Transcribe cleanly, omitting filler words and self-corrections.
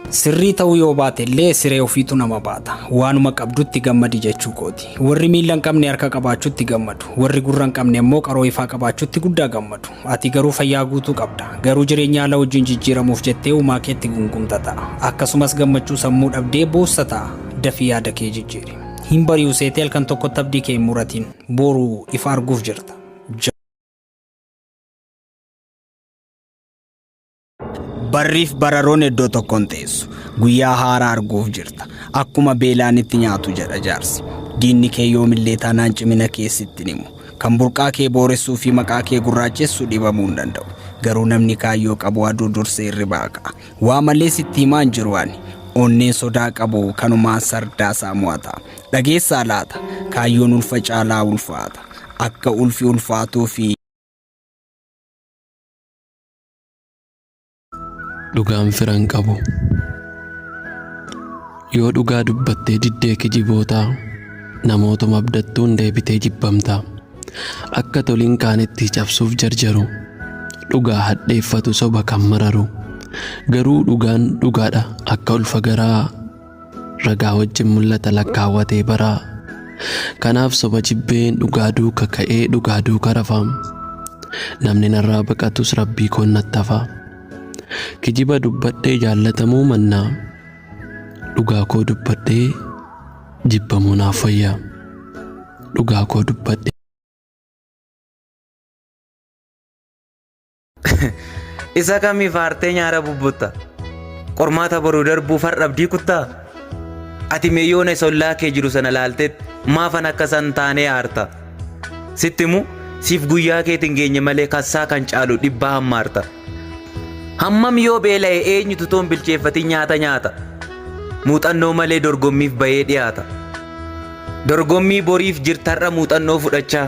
Sirrii ta'uu yoo baate illee siree ofiitu nama baata. Waanuma qabdutti gammadi jechuu kooti. Warri miila hin qabne harka qabaachuutti gammadu. Warri gurra hin qabne immoo qaroo ifaa qabaachuutti guddaa gammadu. Ati garuu fayyaa guutuu qabda. Garuu jireenya ala wajjin jijjiiramuuf jettee uumaa keetti gungumta ta'a. Akkasumas gammachuu sammuu dhabdee boossa ta'a. Dafii yaada kee jijjiiri. Hin bari'u seetee halkan tokkotti abdii kee hin muratiin. Boru ifa arguuf jirta. Barriif bararoon iddoo tokkoon teessu guyyaa haaraa arguuf jirta. Akkuma beelaan itti nyaatu jedha jaarsi. Diinni kee yoomillee taanaan cimina keessitti himu. Kan burqaa kee booressuu fi maqaa kee gurraachessu dhibamuu hin danda'u. Garuu namni kaayyoo qabu aduu dursee irribaa ka'a. Waa malee sitti himaan jiru ani. Onneen sodaa qabu kanumaan sardaasaa mo'ata. Dhageessaa laata kaayyoon ulfa caalaa ulfaata. Akka ulfi ulfaatuu fi dhugaan firan qabu yoo dhugaa dubbattee diddee kijibootaa namootuma abdattuun deebitee jibbamtaa akka toliin kaanitti cabsuuf jarjaru dhugaa hadheeffatu soba kan mararu garuu dhugaan dhugaadha akka ulfa garaa ragaa wajjin mul'ata lakkaawwatee baraa kanaaf soba jibbeen dhugaa duuka ka'ee dhugaa duuka rafaam namni narraa baqatus rabbii koon nattafa. Kijiba dubbadhee jaallatamuu mannaa dhugaa koo dubbadhee jibbamuu naaf fayyaa dhugaa koo dubbadhee. Isa kamii faartee nyaara bubbutta qormaata boruu darbuu fardhabdii kuttaa ati meeyyoon isollaa kee jiru sana laalteet maafan akkasan taanee aarta sittimu siif guyyaa keetiin geenye malee kassaa kan caalu dhibbaa hammaarta. Hammam yoo beela'e eenyutu toon bilcheeffatii nyaata muuxannoo malee dorgommiif bahee dhiyaata dorgommii boriif jirtarra muuxannoo fudhachaa.